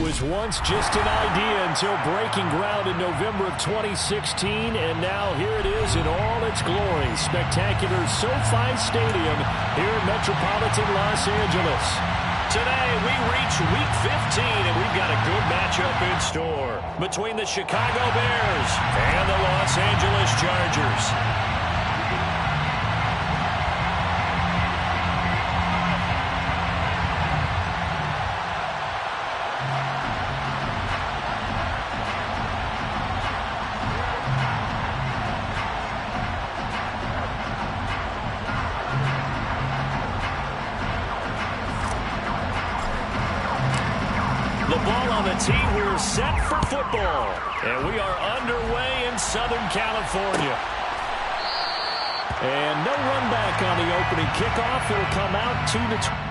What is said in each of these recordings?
was once just an idea until breaking ground in November of 2016, and now here it is in all its glory. Spectacular SoFi Stadium here in metropolitan Los Angeles. Today, we reach Week 15, and we've got a good matchup in store between the Chicago Bears and the Los Angeles Chargers. We're set for football, and we are underway in Southern California. And no run back on the opening kickoff. It'll come out to the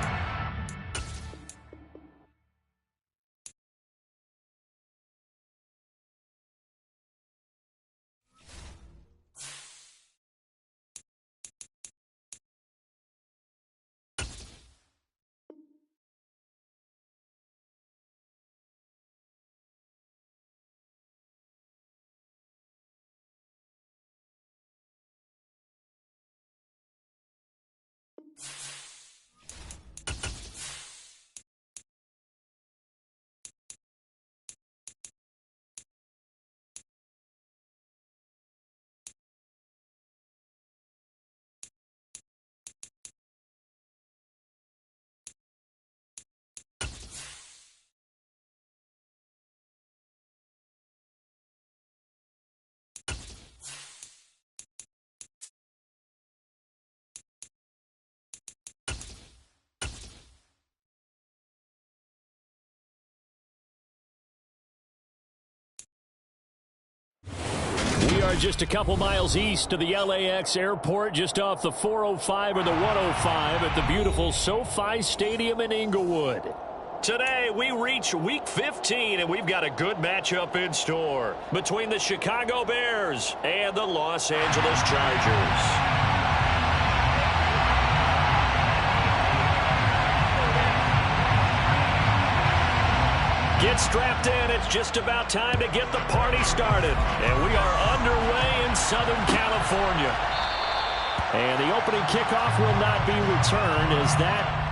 We are just a couple miles east of the LAX airport, just off the 405 or the 105 at the beautiful SoFi Stadium in Inglewood. Today, we reach Week 15, and we've got a good matchup in store between the Chicago Bears and the Los Angeles Chargers. Get strapped in. It's just about time to get the party started. And we are underway in Southern California. And the opening kickoff will not be returned as that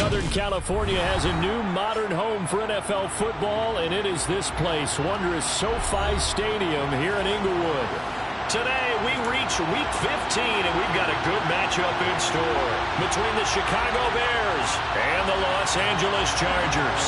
Southern California has a new modern home for NFL football, and it is this place, wondrous SoFi Stadium here in Inglewood. Today, we reach Week 15, and we've got a good matchup in store between the Chicago Bears and the Los Angeles Chargers.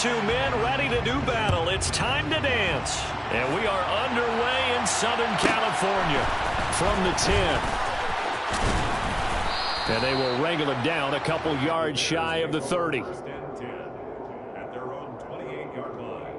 Men ready to do battle. It's time to dance. And we are underway in Southern California from the 10. And they will wrangle it down a couple yards shy of the 30. At their own 28-yard line.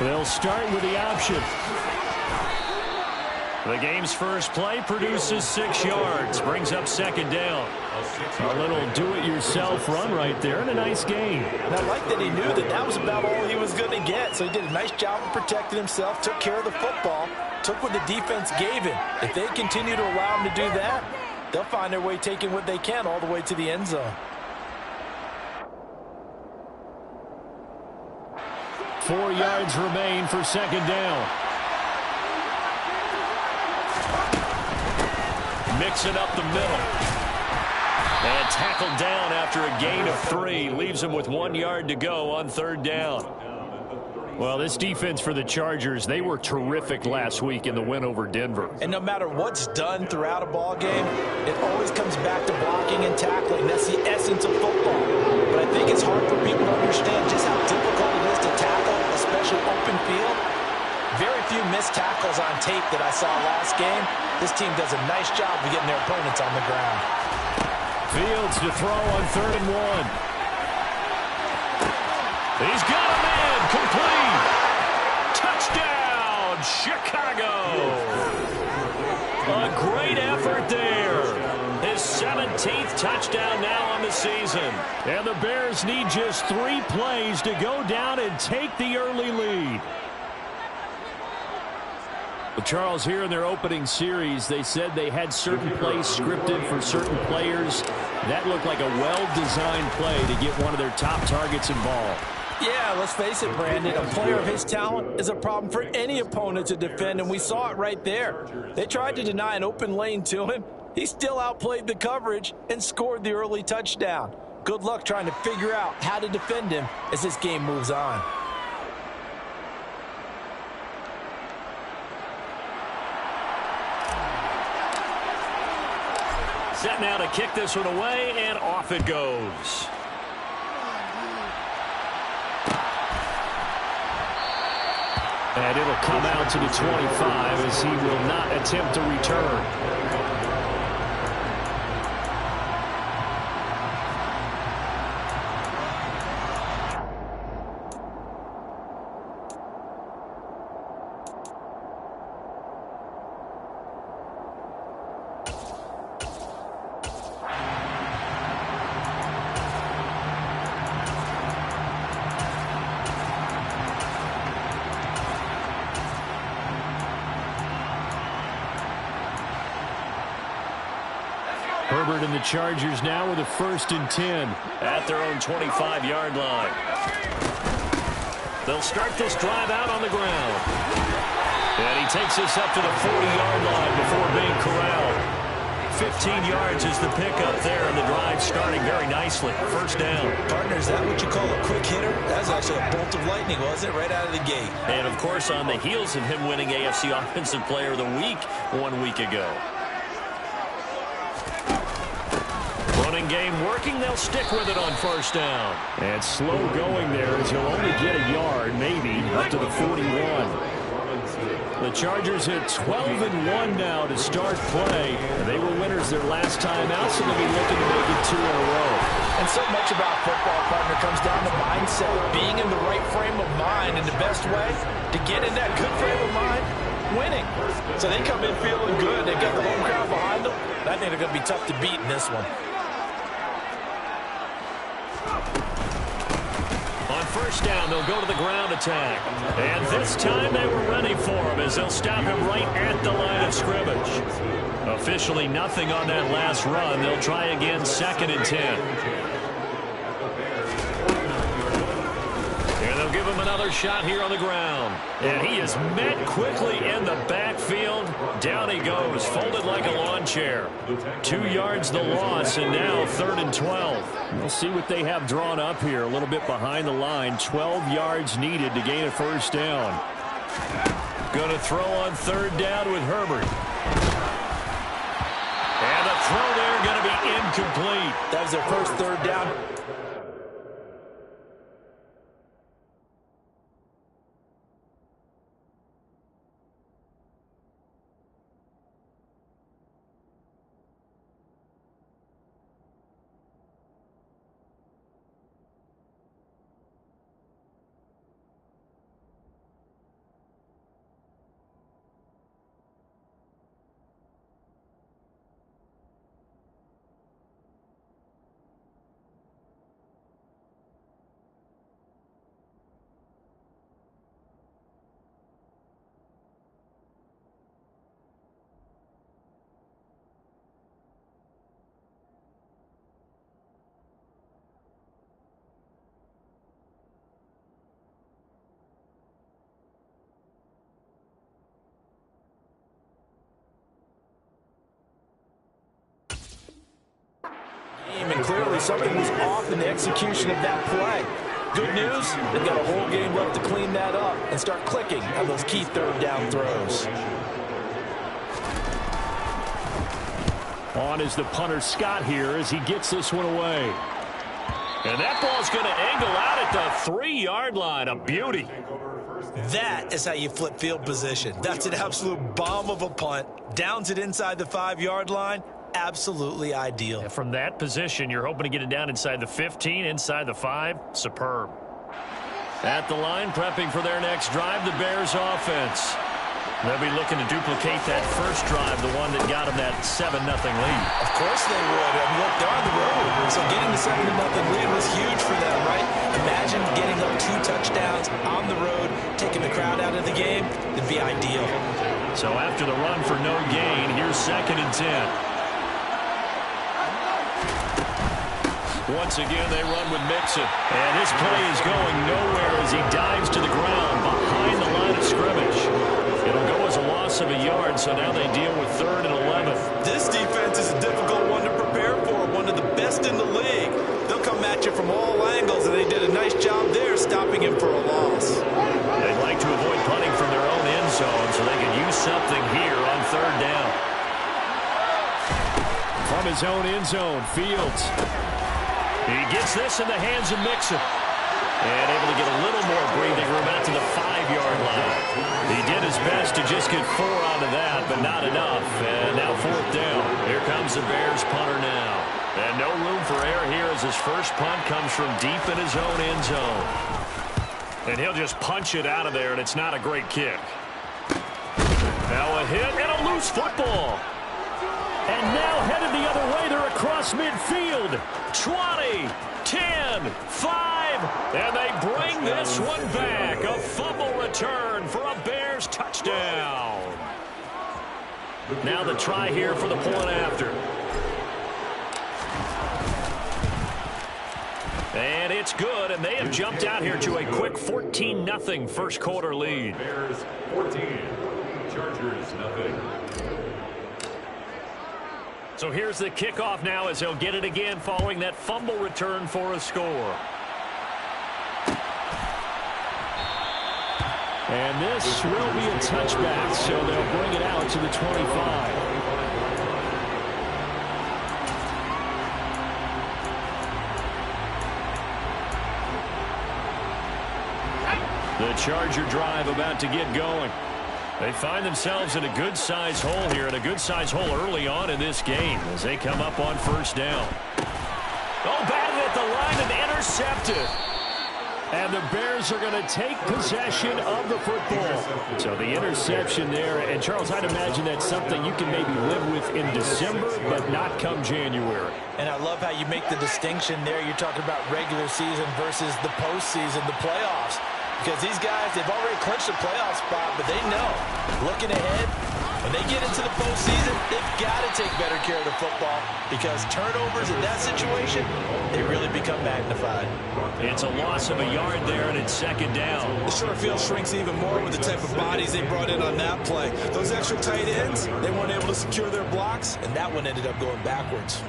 They'll start with the option. The game's first play produces 6 yards, brings up second down. A little do-it-yourself run right there, and a nice gain. And I like that he knew that that was about all he was going to get, so he did a nice job of protecting himself, took care of the football, took what the defense gave him. If they continue to allow him to do that, they'll find their way taking what they can all the way to the end zone. 4 yards remain for second down. Mixing up the middle. And tackled down after a gain of 3. Leaves him with 1 yard to go on third down. Well, this defense for the Chargers, they were terrific last week in the win over Denver. And no matter what's done throughout a ball game, it always comes back to blocking and tackling. That's the essence of football. But I think it's hard for people to understand just how difficult it is to tackle, especially open field. Very few missed tackles on tape that I saw last game. This team does a nice job of getting their opponents on the ground. Fields to throw on 3rd and 1. He's got a man, complete. Touchdown, Chicago. A great effort there. His 17th touchdown now on the season. And the Bears need just 3 plays to go down and take the early lead. Well, Charles, here in their opening series, they said they had certain plays scripted for certain players. That looked like a well-designed play to get one of their top targets involved. Yeah, let's face it, Brandon. A player of his talent is a problem for any opponent to defend, and we saw it right there. They tried to deny an open lane to him. He still outplayed the coverage and scored the early touchdown. Good luck trying to figure out how to defend him as this game moves on. Set now to kick this one away, and off it goes. And it'll come out to the 25 as he will not attempt to return. Herbert and the Chargers now with a 1st and 10. At their own 25-yard line. They'll start this drive out on the ground. And he takes this up to the 40-yard line before being corralled. 15 yards is the pickup there, and the drive starting very nicely. 1st down. Partner, is that what you call a quick hitter? That was actually a bolt of lightning, wasn't it? Right out of the gate. And, of course, on the heels of him winning AFC Offensive Player of the Week 1 week ago. Running game working. They'll stick with it on 1st down. And slow going there as he'll only get a yard, maybe, up to the 41. The Chargers hit 12-1 now to start play. They were winners their last time out, so they'll be looking to make it 2 in a row. And so much about football, partner, comes down to mindset. Being in the right frame of mind, and the best way to get in that good frame of mind, winning. So they come in feeling good. They got the home crowd behind them. I think they're going to be tough to beat in this one. On 1st down, they'll go to the ground attack. And this time they were ready for him as they'll stop him right at the line of scrimmage. Officially nothing on that last run. They'll try again 2nd and 10. And they'll give him another shot here on the ground. And he is met quickly in the backfield. Down he goes, folded like a lawn chair. 2 yards the loss, and now 3rd and 12. We'll see what they have drawn up here. A little bit behind the line. 12 yards needed to gain a 1st down. Going to throw on 3rd down with Herbert. And the throw there going to be incomplete. That was their first 3rd down. clearly something was off in the execution of that play. Good news, they've got a whole game left to clean that up and start clicking on those key third down throws. On is the punter Scott here as he gets this one away. And that ball's going to angle out at the 3-yard line. A beauty. That is how you flip field position. That's an absolute bomb of a punt. Downs it inside the 5-yard line. Absolutely ideal. And from that position, you're hoping to get it down inside the 15, inside the 5. Superb. At the line, prepping for their next drive, the Bears offense. They'll be looking to duplicate that first drive, the one that got them that 7-0 lead. Of course they would. I mean, look, they're on the road. So getting the 7-0 lead was huge for them, right? Imagine getting up 2 touchdowns on the road, taking the crowd out of the game. It'd be ideal. So after the run for no gain, here's 2nd and 10. Once again, they run with Mixon. And this play is going nowhere as he dives to the ground behind the line of scrimmage. It'll go as a loss of a yard, so now they deal with 3rd and 11. This defense is a difficult one to prepare for, one of the best in the league. They'll come at you from all angles, and they did a nice job there stopping him for a loss. They'd like to avoid punting from their own end zone so they can use something here on 3rd down. From his own end zone, Fields. He gets this in the hands of Mixon. And able to get a little more breathing room out to the 5-yard line. He did his best to just get 4 out of that, but not enough. And now 4th down. Here comes the Bears punter now. And no room for error here as his first punt comes from deep in his own end zone. And he'll just punch it out of there, and it's not a great kick. Now a hit and a loose football. And now headed the other way. They're across midfield. 20, 10, 5, and they bring this one back. A fumble return for a Bears touchdown. Now the try here for the point after. And it's good, and they have jumped out here to a quick 14-0 first quarter lead. Bears 14, Chargers nothing. So here's the kickoff now as they'll get it again following that fumble return for a score. And this will be a touchback, so they'll bring it out to the 25. The Charger drive about to get going. They find themselves in a good-sized hole here, and a good-sized hole early on in this game as they come up on 1st down. Oh, batted at the line and intercepted. And the Bears are going to take possession of the football. So the interception there, and Charles, I'd imagine that's something you can maybe live with in December, but not come January. And I love how you make the distinction there. You're talking about regular season versus the postseason, the playoffs. Because these guys, they've already clinched a playoff spot, but they know, looking ahead, when they get into the postseason, they've got to take better care of the football because turnovers in that situation, they really become magnified. It's a loss of a yard there, and it's 2nd down. The short field shrinks even more with the type of bodies they brought in on that play. Those extra tight ends, they weren't able to secure their blocks, and that one ended up going backwards.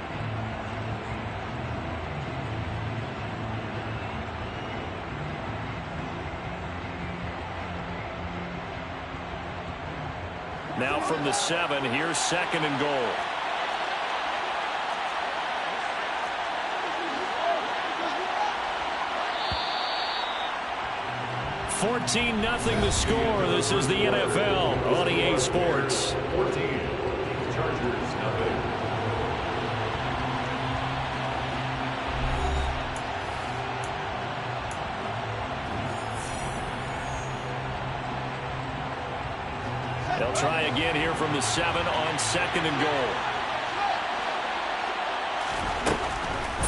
Now from the 7, here's 2nd and goal. $14-0 the score. This is the NFL on EA Sports. 14, Chargers nothing. They'll try again here from the 7 on 2nd and goal.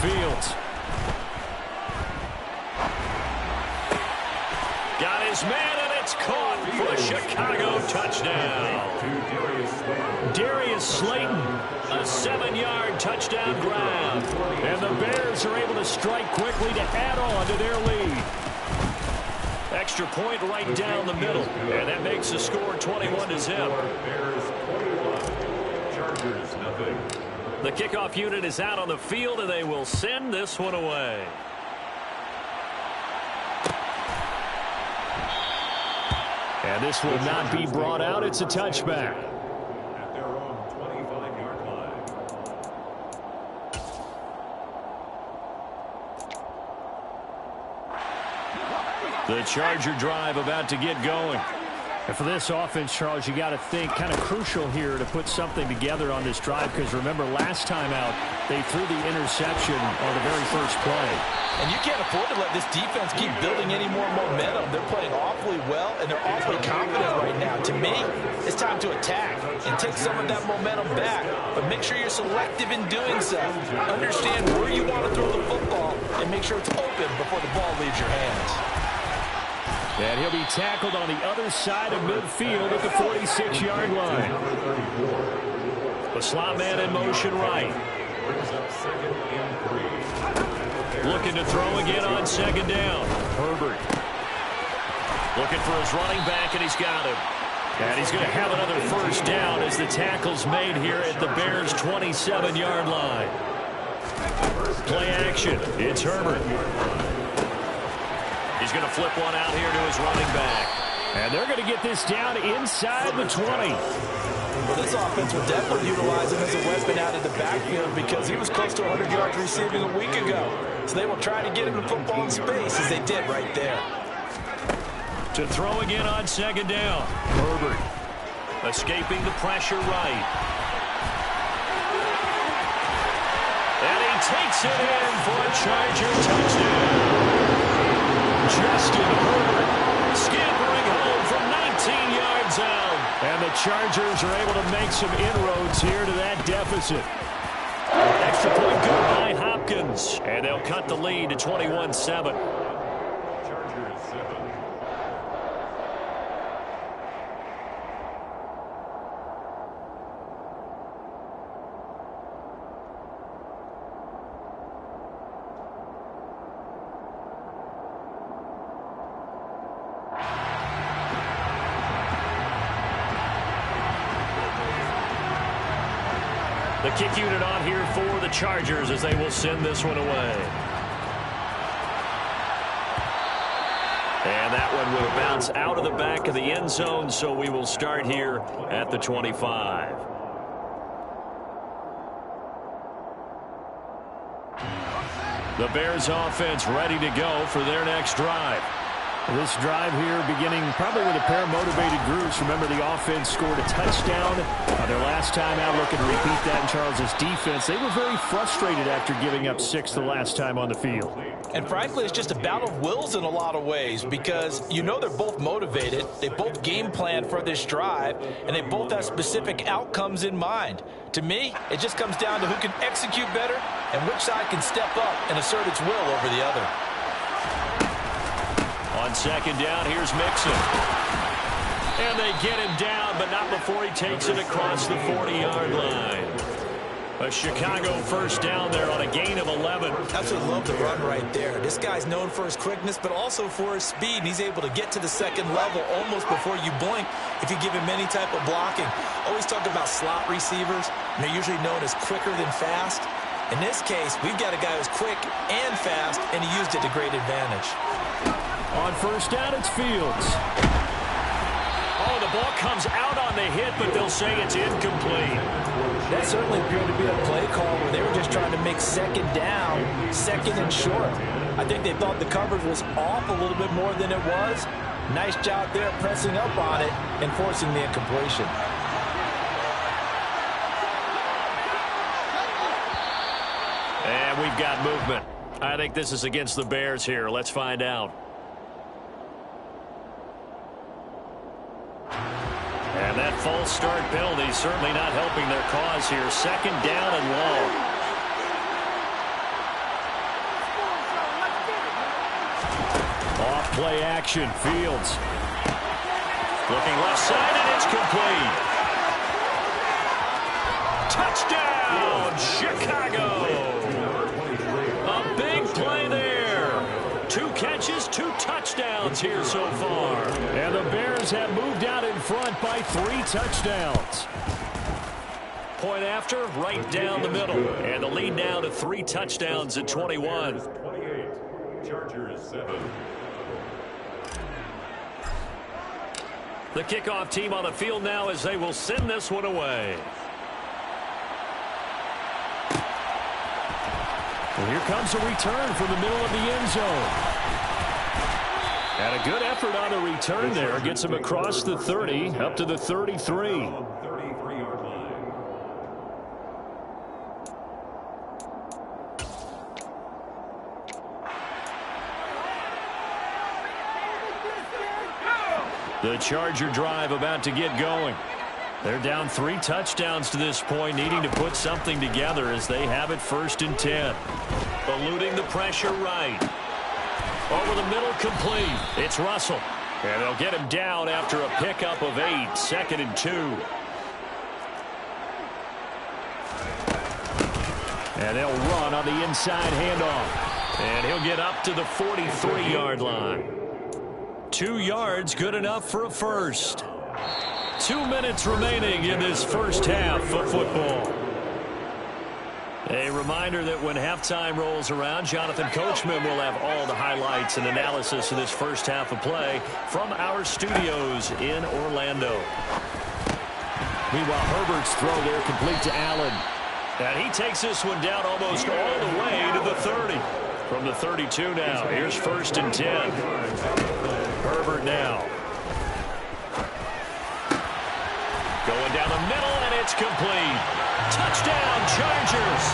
Fields. Got his man, and it's caught for a Chicago touchdown. Darius Slayton, a 7-yard touchdown grab. And the Bears are able to strike quickly to add on to their lead. Extra point right down the middle, and that makes the score 21-0. Bears 21, Chargers nothing. The kickoff unit is out on the field, and they will send this one away. And this will not be brought out. It's a touchback. At their own 25-yard line. The Charger drive about to get going. And for this offense, Charles, you got to think kind of crucial here to put something together on this drive, because remember last time out they threw the interception on the very first play. And you can't afford to let this defense keep building any more momentum. They're playing awfully well, and they're awfully confident right now. To me, it's time to attack and take some of that momentum back. But make sure you're selective in doing so. Understand where you want to throw the football and make sure it's open before the ball leaves your hands. And he'll be tackled on the other side of midfield at the 46-yard line. The slot man in motion right. Looking to throw again on second down. Herbert. Looking for his running back, and he's got him. And he's going to have another first down as the tackle's made here at the Bears' 27-yard line. Play action. It's Herbert. He's going to flip one out here to his running back. And they're going to get this down inside the 20. Well, this offense will definitely utilize him as a weapon out of the backfield because he was close to 100 yards receiving a week ago. So they will try to get him the football in space as they did right there. To throw again on second down. Herbert escaping the pressure right. And he takes it in for a Charger touchdown. Justin Herbert scampering home from 19 yards out. And the Chargers are able to make some inroads here to that deficit. Extra point good by Hopkins. And they'll cut the lead to 21-7. Chargers 7. The kick unit on here for the Chargers as they will send this one away. And that one will bounce out of the back of the end zone, so we will start here at the 25. The Bears offense ready to go for their next drive. This drive here beginning probably with a pair of motivated groups. Remember, the offense scored a touchdown their last time out. Looking to repeat that in Charles's defense. They were very frustrated after giving up 6 the last time on the field. And frankly, it's just a battle of wills in a lot of ways because you know they're both motivated. They both game plan for this drive, and they both have specific outcomes in mind. To me, it just comes down to who can execute better and which side can step up and assert its will over the other. On second down, here's Mixon. And they get him down, but not before he takes it across the 40-yard line. A Chicago first down there on a gain of 11. Absolutely love the run right there. This guy's known for his quickness, but also for his speed. And he's able to get to the second level almost before you blink if you give him any type of blocking. Always talk about slot receivers, and they're usually known as quicker than fast. In this case, we've got a guy who's quick and fast, and he used it to great advantage. On first down, it's Fields. Oh, the ball comes out on the hit, but they'll say it's incomplete. That certainly appeared to be a play call where they were just trying to make second down, second and short. I think they thought the coverage was off a little bit more than it was. Nice job there pressing up on it and forcing the incompletion. And we've got movement. I think this is against the Bears here. Let's find out. And that false start penalty certainly not helping their cause here. Second down and long. Off play action, Fields. Looking left side, and it's complete. Touchdown, Chicago. A big play there. 2 catches, 2 touchdowns here so far. And the Bears have moved out in front by 3 touchdowns. Point after, right down the middle. And the lead now to 3 touchdowns at 21. 28. Chargers 7. The kickoff team on the field now as they will send this one away. And here comes a return from the middle of the end zone. And a good effort on the return there. Gets him across the 30, up to the 33. 33-yard line. The Charger drive about to get going. They're down 3 touchdowns to this point, needing to put something together as they have it 1st and 10. Eluding the pressure right. Over the middle, complete. It's Russell. And they'll get him down after a pickup of 8, 2nd and 2. And they'll run on the inside handoff. And he'll get up to the 43-yard line. 2 yards, good enough for a first. 2 minutes remaining in this first half of football. A reminder that when halftime rolls around, Jonathan Coachman will have all the highlights and analysis of this first half of play from our studios in Orlando. Meanwhile, Herbert's throw there complete to Allen. And he takes this one down almost all the way to the 30. From the 32 now, here's 1st and 10. Herbert now. Going down the middle, and it's complete. Touchdown, Chargers.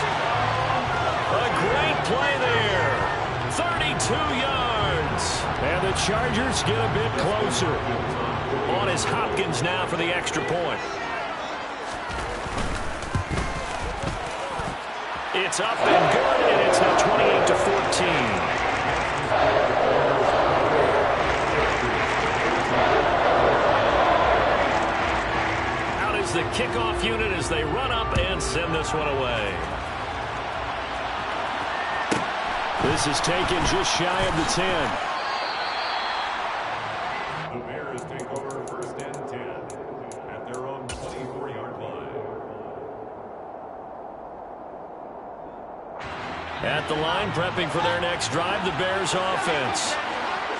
A great play there. 32 yards. And the Chargers get a bit closer. On is Hopkins now for the extra point. It's up and good, and it's now 28-14. The kickoff unit as they run up and send this one away. This is taken just shy of the 10. The Bears take over 1st and 10 at their own 24-yard line. At the line, prepping for their next drive, the Bears offense.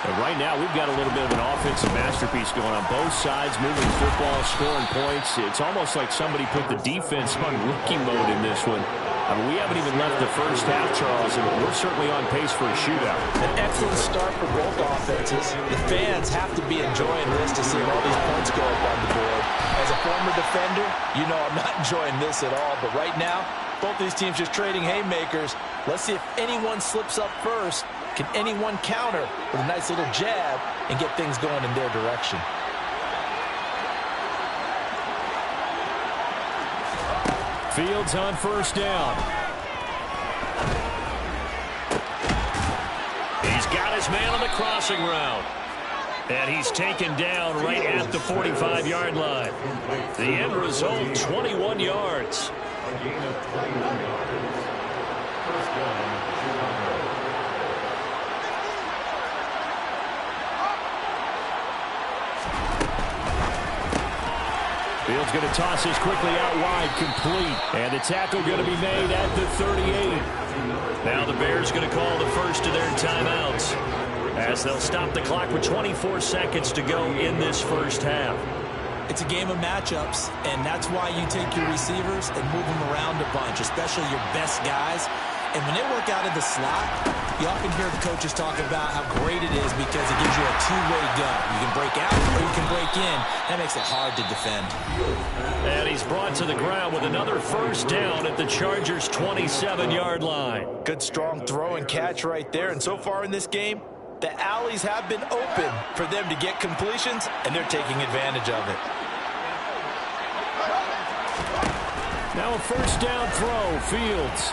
And right now, we've got a little bit of an offensive masterpiece going on both sides, moving football, scoring points. It's almost like somebody put the defense on rookie mode in this one. I mean, we haven't even left the first half, Charles, and we're certainly on pace for a shootout. An excellent start for both offenses. The fans have to be enjoying this to see all these points go up on the board. As a former defender, you know I'm not enjoying this at all. But right now, both these teams just trading haymakers. Let's see if anyone slips up first. Can anyone counter with a nice little jab and get things going in their direction? Fields on 1st down. He's got his man on the crossing route. And he's taken down right at the 45-yard line. The end result, 21 yards. A gain of 21 yards. 1st down, Chicago. Fields going to toss this quickly out wide, complete. And the tackle going to be made at the 38. Now the Bears going to call the first of their timeouts as they'll stop the clock with 24 seconds to go in this first half. It's a game of matchups, and that's why you take your receivers and move them around a bunch, especially your best guys. And when they work out of the slot, you often hear the coaches talk about how great it is because it gives you a two-way go. You can break out or you can break in. That makes it hard to defend. And he's brought to the ground with another 1st down at the Chargers' 27-yard line. Good strong throw and catch right there. And so far in this game, the alleys have been open for them to get completions, and they're taking advantage of it. Now a 1st down throw, Fields.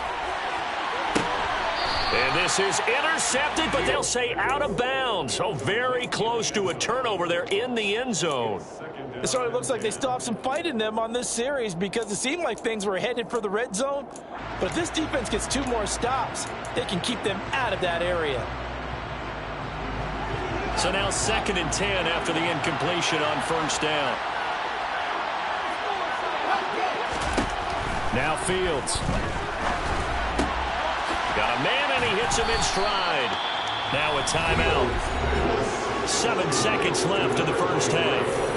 And this is intercepted, but they'll say out of bounds. So very close to a turnover there in the end zone. It certainly looks like they still have some fight in them on this series because it seemed like things were headed for the red zone. But if this defense gets 2 more stops, they can keep them out of that area. So now 2nd and 10 after the incompletion on 1st down. Now Fields. Got a man, and he hits him in stride. Now a timeout. 7 seconds left in the first half.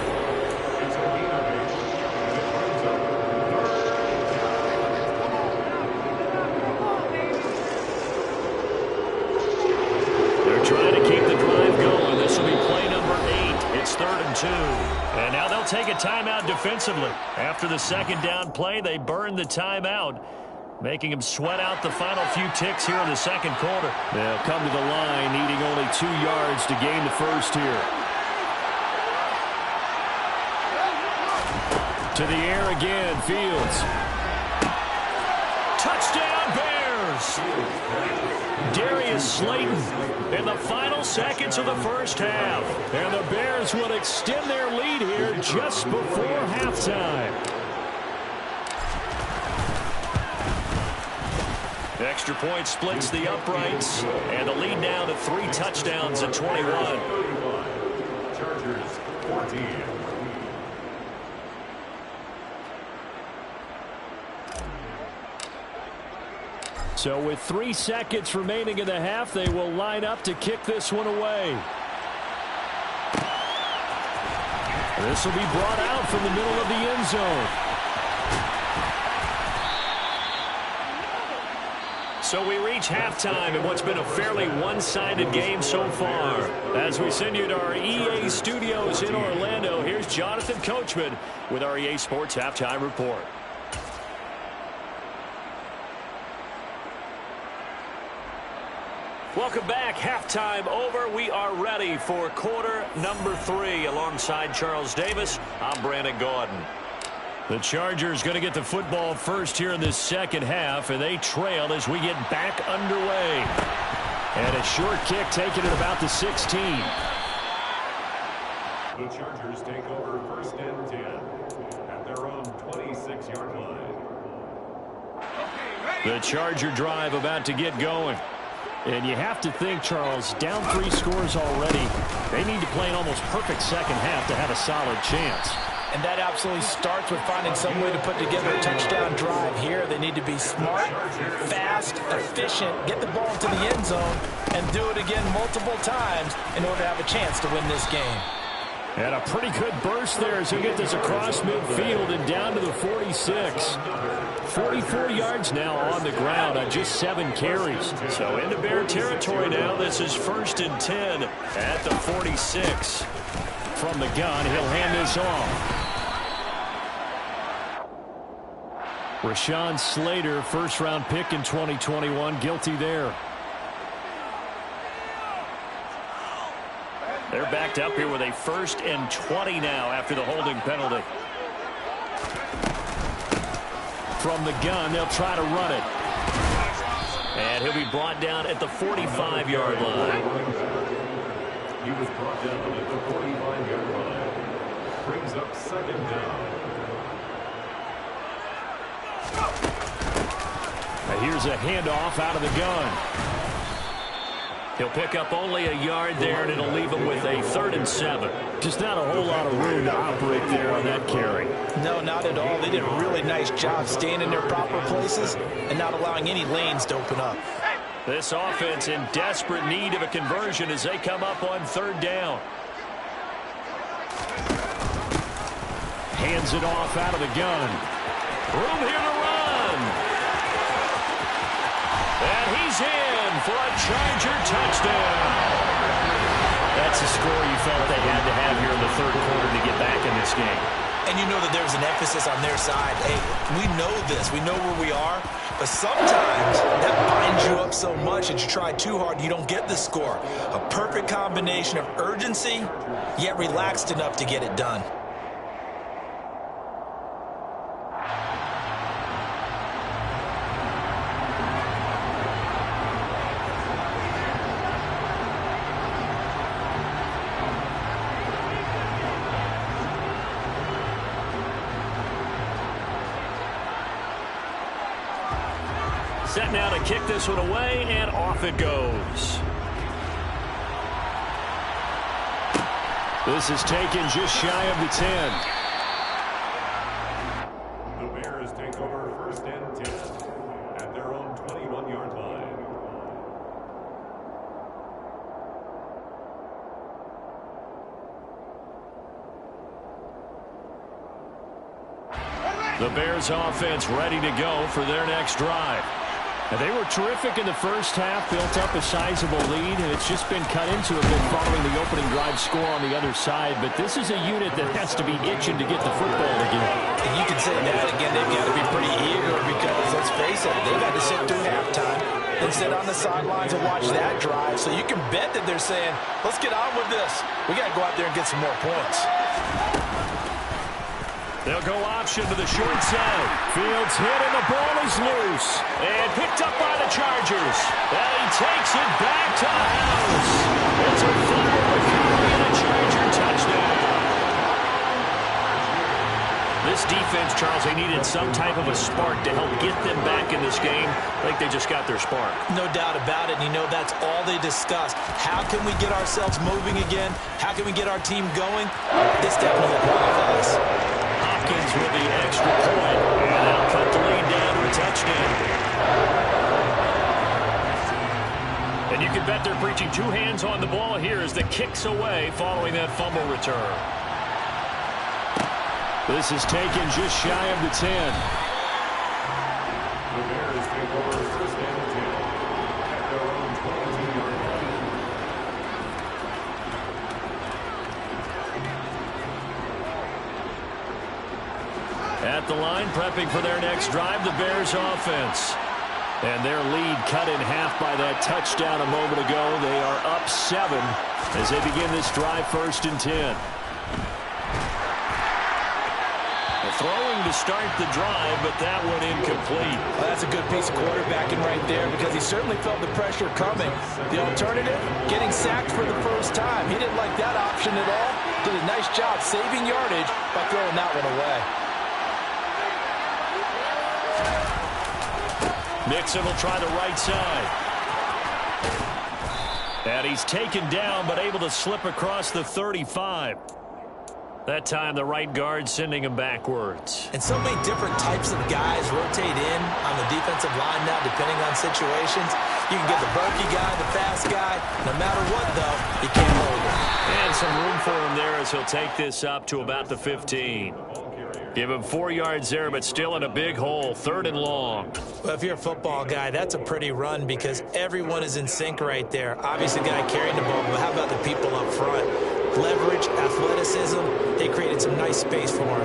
Trying to keep the drive going. This will be play number 8. It's 3rd and 2. And now they'll take a timeout defensively. After the second down play, they burn the timeout, making them sweat out the final few ticks here in the second quarter. They'll come to the line, needing only 2 yards to gain the first here. To the air again, Fields. Touchdown, Bears! Darius Slayton in the final seconds of the first half. And the Bears will extend their lead here just before halftime. Extra point splits the uprights, and the lead now to 3 touchdowns at 21. Chargers 14. So with 3 seconds remaining in the half, they will line up to kick this one away. This will be brought out from the middle of the end zone. So we reach halftime in what's been a fairly one-sided game so far. As we send you to our EA studios in Orlando, here's Jonathan Coachman with our EA Sports Halftime Report. Welcome back. Halftime over. We are ready for quarter number 3. Alongside Charles Davis, I'm Brandon Gordon. The Chargers going to get the football first here in this second half, and they trail as we get back underway. And a short kick taken at about the 16. The Chargers take over 1st and 10 at their own 26-yard line. The Charger drive about to get going. And you have to think, Charles, down 3 scores already. They need to play an almost perfect second half to have a solid chance. And that absolutely starts with finding some way to put together a touchdown drive here. They need to be smart, fast, efficient, get the ball into the end zone, and do it again multiple times in order to have a chance to win this game. And a pretty good burst there as he gets this across midfield and down to the 46. 44 yards now on the ground on just 7 carries. So into Bear territory now. This is 1st and 10 at the 46. From the gun, he'll hand this off. Rashawn Slater, first-round pick in 2021, guilty there. They're backed up here with a 1st and 20 now after the holding penalty. From the gun, they'll try to run it. And he'll be brought down at the 45-yard line. He was brought down at the 45-yard line. Brings up 2nd down. Now here's a handoff out of the gun. He'll pick up only a yard there, and it'll leave him with a 3rd and 7. Just not a whole lot of room to operate there on that carry. No, not at all. They did a really nice job staying in their proper places and not allowing any lanes to open up. This offense in desperate need of a conversion as they come up on 3rd down. Hands it off out of the gun. Room here to run. And he's in for a Charger touchdown. That's a score you felt they had to have here in the 3rd quarter to get back in this game. And you know that there's an emphasis on their side. Hey, we know this. We know where we are. But sometimes that binds you up so much that you try too hard, you don't get the score. A perfect combination of urgency, yet relaxed enough to get it done. Set now to kick this one away, and off it goes. This is taken just shy of the 10. The Bears take over 1st The Bears offense ready to go for their next drive. Now, they were terrific in the first half, built up a sizable lead, and it's just been cut into a bit following the opening drive score on the other side. But this is a unit that has to be itching to get the football again. And you can say that again. They've got to be pretty eager because, let's face it, they've had to sit through halftime and sit on the sidelines and watch that drive. So you can bet that they're saying, let's get on with this. We got to go out there and get some more points. They'll go option to the short side. Fields hit and the ball is loose. And picked up by the Chargers. And he takes it back to the house. It's a fumble recovery and a Charger touchdown. This defense, Charles, they needed some type of a spark to help get them back in this game. I think they just got their spark. No doubt about it. And you know that's all they discussed. How can we get ourselves moving again? How can we get our team going? This definitely qualifies. Hopkins with the extra point, and they'll cut the lead down to a touchdown. And you can bet they're preaching two hands on the ball here as the kick's away following that fumble return. This is taken just shy of the 10. The Bears take over first down and 10 at their own 22-yard line. At the line, prepping for their next drive, the Bears offense. And their lead cut in half by that touchdown a moment ago. They are up 7 as they begin this drive, 1st and 10. Throwing to start the drive, but that one incomplete. Well, that's a good piece of quarterbacking right there because he certainly felt the pressure coming. The alternative, getting sacked for the first time. He didn't like that option at all. Did a nice job saving yardage by throwing that one away. Mixon will try the right side. And he's taken down, but able to slip across the 35. That time, the right guard sending him backwards. And so many different types of guys rotate in on the defensive line now, depending on situations. You can get the bulky guy, the fast guy. No matter what, though, you can't hold him. And some room for him there as he'll take this up to about the 15. Give him 4 yards there, but still in a big hole, 3rd and long. Well, if you're a football guy, that's a pretty run because everyone is in sync right there. Obviously, the guy carrying the ball, but how about the people up front? Leverage, athleticism, they created some nice space for him.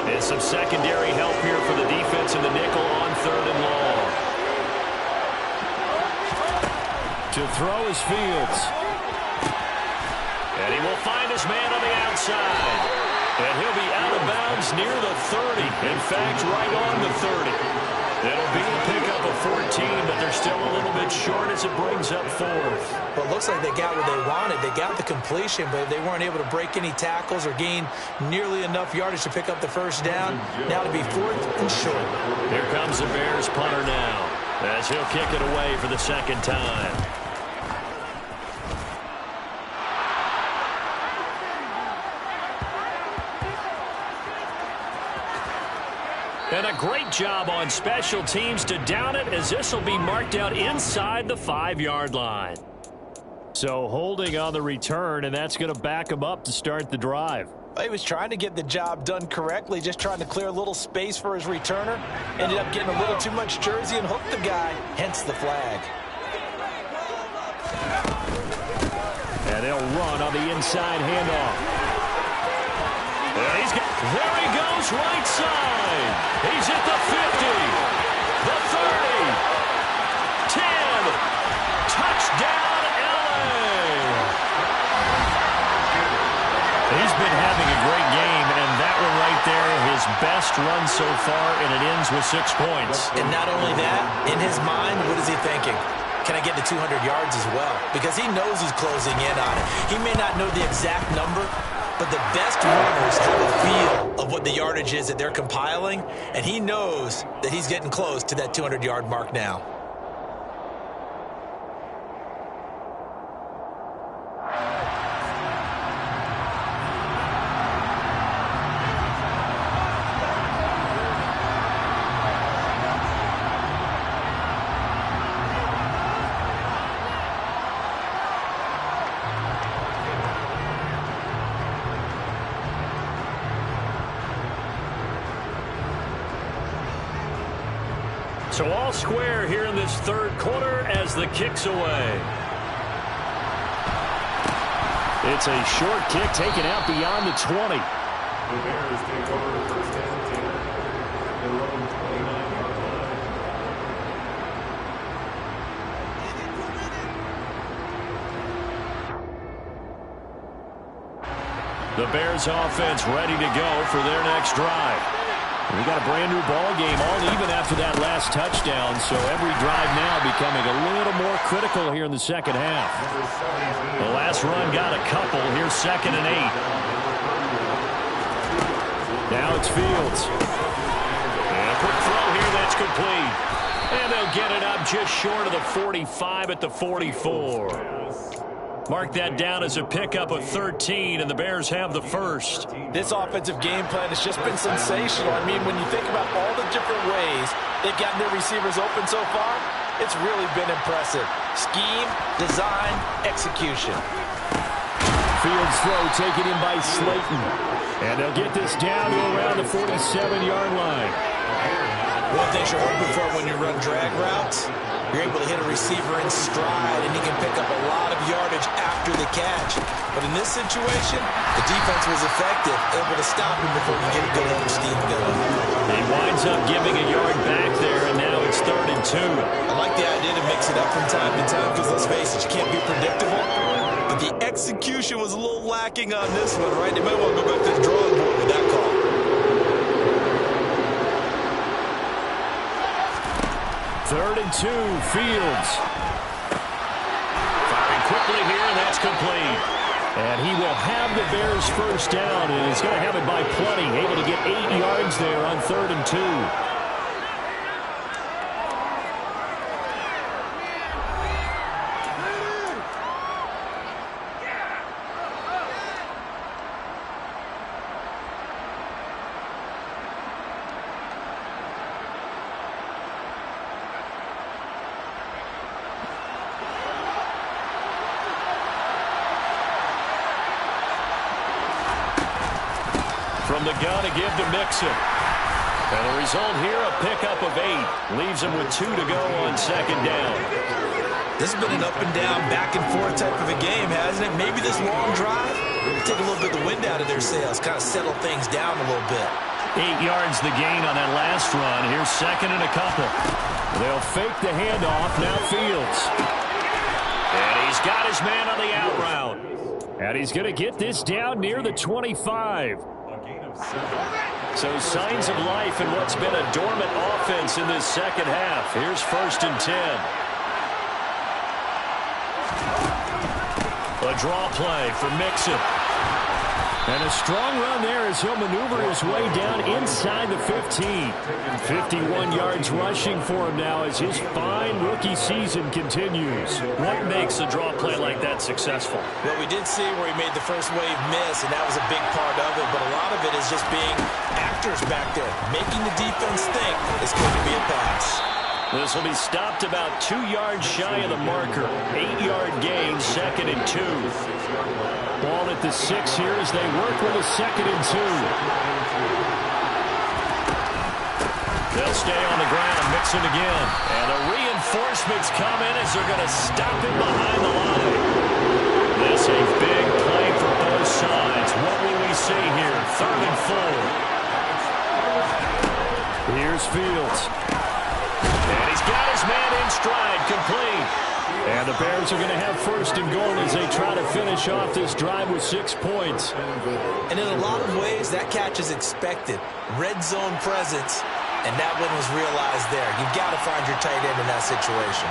And some secondary help here for the defense in the nickel on 3rd and long. To throw is Fields. And he will find his man on the outside. And he'll be out of bounds near the 30. In fact, right on the 30. It'll be a pickup of 14, but they're still a little bit short as it brings up 4th. Well, it looks like they got what they wanted. They got the completion, but they weren't able to break any tackles or gain nearly enough yardage to pick up the first down. Now to be 4th and short. Here comes the Bears punter now as he'll kick it away for the 2nd time. And a great job on special teams to down it as this will be marked out inside the 5-yard line. So holding on the return, and that's going to back him up to start the drive. He was trying to get the job done correctly, just trying to clear a little space for his returner. Ended up getting a little too much jersey and hooked the guy, hence the flag. And they'll run on the inside handoff. There he goes, right side. He's at the 50, the 30, 10. Touchdown, LA. He's been having a great game, and that one right there, his best run so far, and it ends with 6 points. And not only that, in his mind, what is he thinking? Can I get to 200 yards as well? Because he knows he's closing in on it. He may not know the exact number, but the best runners have a feel of what the yardage is that they're compiling, and he knows that he's getting close to that 200-yard mark now. So all square here in this third quarter as the kick's away. It's a short kick taken out beyond the 20. The Bears take over first and 10 at their own 29-yard line. The Bears offense ready to go for their next drive. We got a brand new ball game, all even after that last touchdown, so every drive now becoming a little more critical here in the second half. The last run got a couple. Here's 2nd and 8. Now it's Fields. And a quick throw here that's complete. And they'll get it up just short of the 45 at the 44. Mark that down as a pickup of 13, and the Bears have the first. This offensive game plan has just been sensational. I mean, when you think about all the different ways they've gotten their receivers open so far, it's really been impressive. Scheme, design, execution. Fields throw taken in by Slayton. And they'll get this down to around the 47-yard line. One thing you're hoping for when you run drag routes, you're able to hit a receiver in stride, and he can pick up a lot of yardage after the catch. But in this situation, the defense was effective, able to stop him before he get a good head of steam going. He winds up giving a yard back there, and now it's 3rd and 2. I like the idea to mix it up from time to time because, let's face it, you can't be predictable. But the execution was a little lacking on this one, right? They might want to go back to the drawing board with that call. 3rd and 2, Fields. Firing quickly here, and that's complete. And he will have the Bears first down, and he's going to have it by plenty. Able to get 8 yards there on 3rd and 2. From the gun to give to Mixon. And the result here, a pickup of 8. Leaves him with 2 to go on 2nd down. This has been an up and down, back and forth type of a game, hasn't it? Maybe this long drive will take a little bit of the wind out of their sails, kind of settle things down a little bit. 8 yards the gain on that last run. Here's 2nd and a couple. They'll fake the handoff. Now Fields. And he's got his man on the out route. And he's going to get this down near the 25. So signs of life in what's been a dormant offense in this second half. Here's 1st and 10. A draw play for Mixon. And a strong run there as he'll maneuver his way down inside the 15. 51 yards rushing for him now as his fine rookie season continues. What makes a draw play like that successful? Well, we did see where he made the first wave miss, and that was a big part of it. But a lot of it is just being actors back there, making the defense think it's going to be a pass. This will be stopped about 2 yards shy of the marker. 8-yard gain, 2nd and 2. Ball at the 6 here as they work with a 2nd and 2. They'll stay on the ground, Mixon again. And the reinforcements come in as they're going to stop him behind the line. This a big play for both sides. What will we see here? 3rd and 4. Here's Fields. And he's got his man in stride, complete. And the Bears are going to have 1st and goal as they try to finish off this drive with 6 points. And in a lot of ways, that catch is expected. Red zone presence, and that one was realized there. You've got to find your tight end in that situation.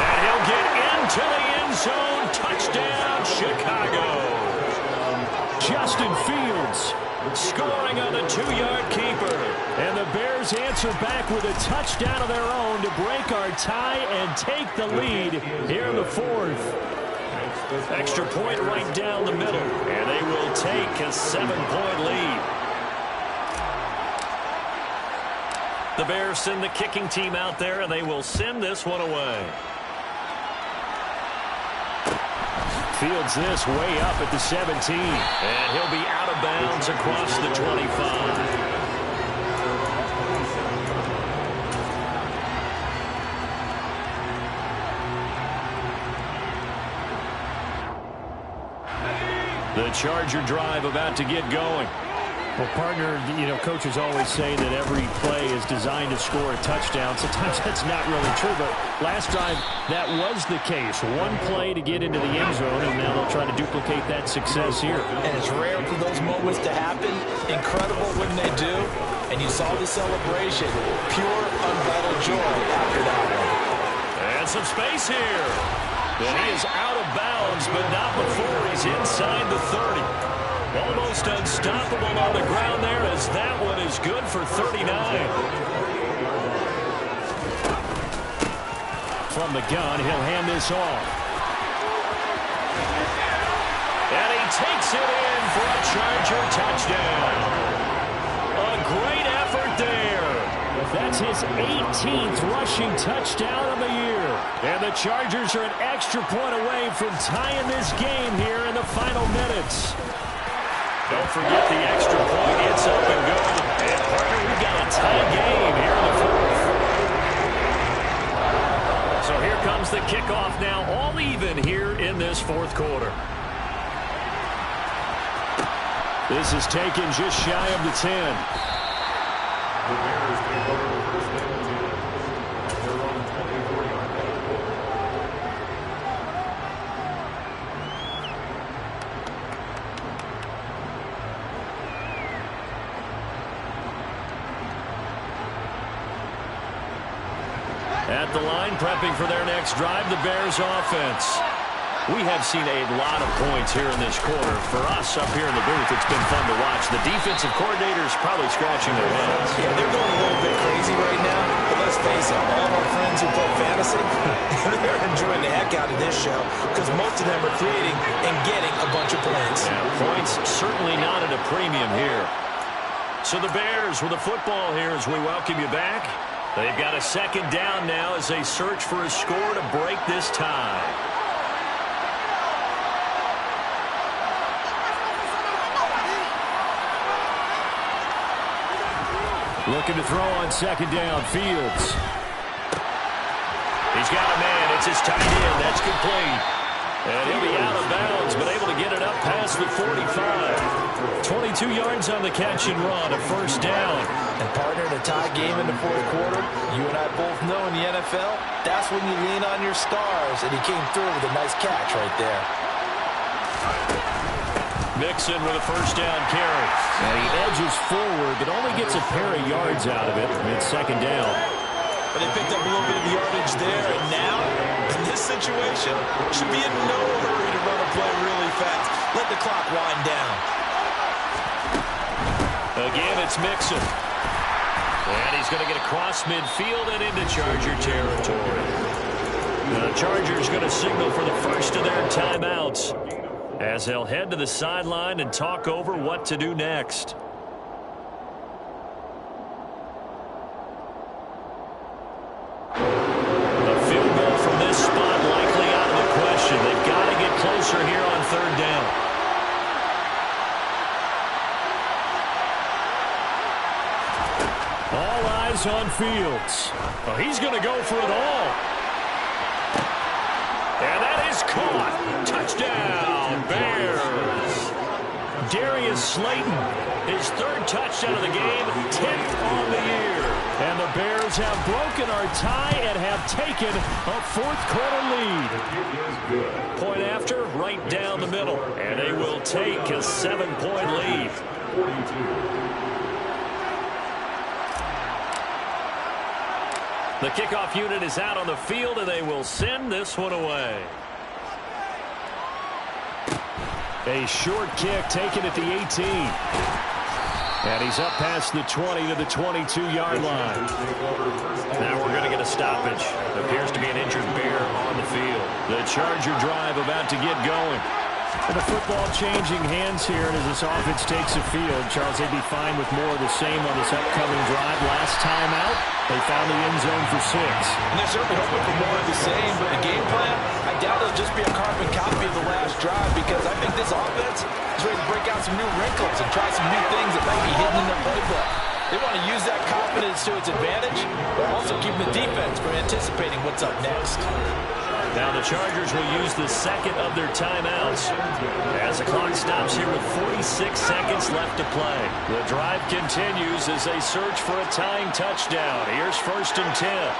And he'll get into the end zone. Touchdown, Chicago. Justin Fields scoring on the 2-yard keeper. And the Bears answer back with a touchdown of their own to break our tie and take the lead here in the 4th. Extra point right down the middle. And they will take a 7-point lead. The Bears send the kicking team out there, and they will send this one away. Fields this way up at the 17. And he'll be out of bounds across the 25. The Charger drive about to get going. Well, partner, coaches always say that every play is designed to score a touchdown. Sometimes that's not really true, but last time that was the case. One play to get into the end zone, and now they'll try to duplicate that success here. And it's rare for those moments to happen. Incredible when they do. And you saw the celebration. Pure, unbridled joy after that one. And some space here. And he is out of bounds, but not before he's inside the 30. Almost unstoppable on the ground there, as that one is good for 39. From the gun, he'll hand this off. And he takes it in for a Charger touchdown. A great effort there. That's his 18th rushing touchdown of the year. And the Chargers are an extra point away from tying this game here in the final minutes. Don't forget the extra point. It's up and good. And, partner, we've got a tie game here in the fourth. So here comes the kickoff now, all even here in this fourth quarter. This is taken just shy of the 10. The Bears take over the first down and 10. They're on the 24-yard line. At the line, prepping for their next drive, the Bears offense. We have seen a lot of points here in this quarter. For us up here in the booth, it's been fun to watch. The defensive coordinators probably scratching their heads. Yeah, they're going a little bit crazy right now. But let's face it, all of our friends who play fantasy, they're enjoying the heck out of this show because most of them are creating and getting a bunch of points. Yeah, points certainly not at a premium here. So the Bears with the football here as we welcome you back. They've got a second down now as they search for a score to break this tie. Looking to throw on second down. Fields. He's got a man. It's his tight end. That's complete. And he'll be out of bounds, but able to get it up past the 45. 22 yards on the catch and run, a first down. And partner, in a tie game in the fourth quarter, you and I both know in the NFL, that's when you lean on your stars. And he came through with a nice catch right there. Mixon with a first down carry. And he edges forward, but only gets a pair of yards out of it. It's second down. But they picked up a little bit of yardage there, and now, in this situation, should be in no hurry to run a play really fast. Let the clock wind down. Again, it's Mixon. And he's going to get across midfield and into Charger territory. The Chargers going to signal for the first of their timeouts as they'll head to the sideline and talk over what to do next. A field goal from this spot likely out of the question. They've got to get closer here on third down. All eyes on Fields. Oh, he's going to go for it all. And that is caught. Touchdown, Bears. Darius Slayton, his third touchdown of the game, 10th on the year. And the Bears have broken our tie and have taken a fourth quarter lead. Point after, right down the middle. And they will take a 7-point lead. 42. The kickoff unit is out on the field, and they will send this one away. A short kick taken at the 18. And he's up past the 20 to the 22-yard line. Now we're going to get a stoppage. Appears to be an injured Bear on the field. The Charger drive about to get going. And the football changing hands here, and as this offense takes the field, Charles, they'd be fine with more of the same on this upcoming drive. Last time out, they found the end zone for 6. And they're certainly hoping for more of the same, but the game plan, I doubt it'll just be a carbon copy of the last drive. this offense is ready to break out some new wrinkles and try some new things that might be hidden in their playbook. They want to use that confidence to its advantage, but also keep the defense from anticipating what's up next. Now the Chargers will use the second of their timeouts as the clock stops here with 46 seconds left to play. The drive continues as they search for a tying touchdown. Here's 1st and 10.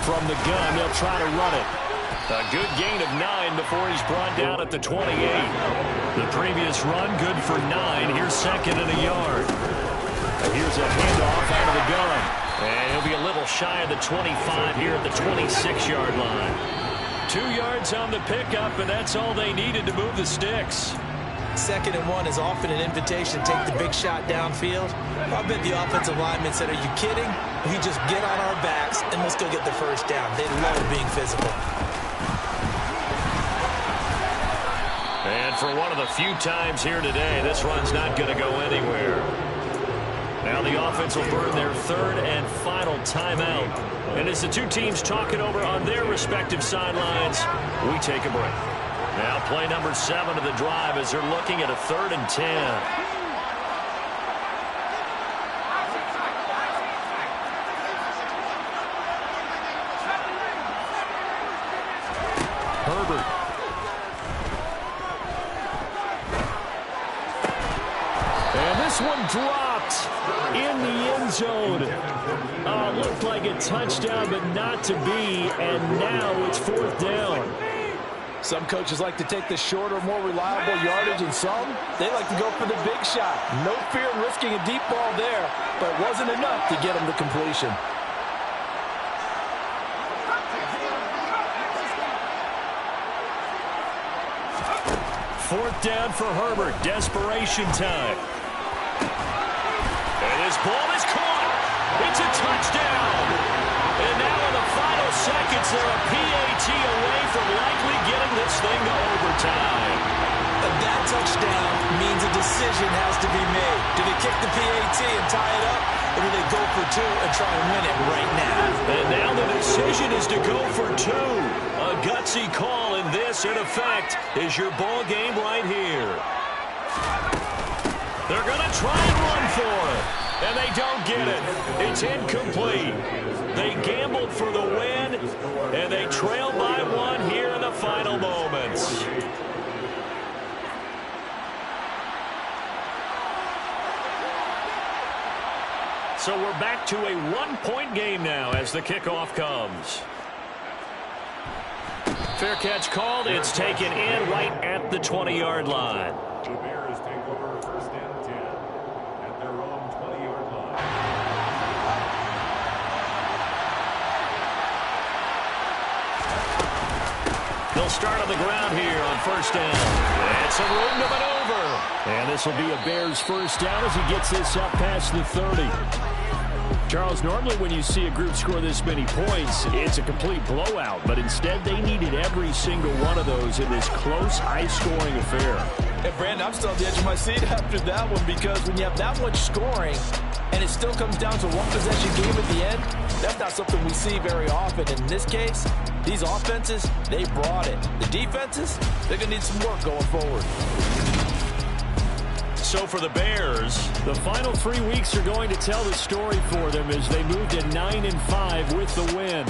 From the gun, they'll try to run it. A good gain of 9 before he's brought down at the 28. The previous run, good for 9. Here's 2nd and a yard. And here's a handoff out of the gun. And he'll be a little shy of the 25 here at the 26-yard line. 2 yards on the pickup, and that's all they needed to move the sticks. 2nd and 1 is often an invitation to take the big shot downfield. I bet the offensive lineman said, are you kidding? We just get on our backs and let's go get the first down. They love being physical. And for one of the few times here today, this run's not going to go anywhere. Now the offense will burn their 3rd and final timeout. And as the two teams talk it over on their respective sidelines, we take a break. Now play number 7 of the drive as they're looking at a 3rd and 10. Herbert. And this one dropped in the end zone. Looked like a touchdown, but not to be. And now it's 4th down. Some coaches like to take the shorter, more reliable yardage, and some, they like to go for the big shot. No fear in risking a deep ball there, but it wasn't enough to get him to completion. Fourth down for Herbert. Desperation time. And his ball is caught. It's a touchdown. And now in the final seconds, they're a PAT away from likely getting this thing to overtime. That touchdown means a decision has to be made. Do they kick the PAT and tie it up, or do they go for 2 and try and win it right now? And now the decision is to go for 2. A gutsy call, and this, in effect, is your ball game right here. They're going to try and run for it, and they don't get it. It's incomplete. They gambled for the win, and they trail by 1 here in the final moments. So we're back to a 1-point game now as the kickoff comes. Fair catch called. It's taken in right at the 20-yard line. The Bears take over 1st and 10 at their own 20-yard line. They'll start on the ground here on 1st down. And some room to maneuver. And this will be a Bears 1st down as he gets this up past the 30. Charles, normally when you see a group score this many points, it's a complete blowout. But instead, they needed every single one of those in this close, high-scoring affair. Hey, Brandon, I'm still on the edge of my seat after that one, because when you have that much scoring and it still comes down to one possession game at the end, that's not something we see very often. In this case, these offenses, they brought it. The defenses, they're going to need some work going forward. So for the Bears, the final 3 weeks are going to tell the story for them as they move to 9-5 with the win.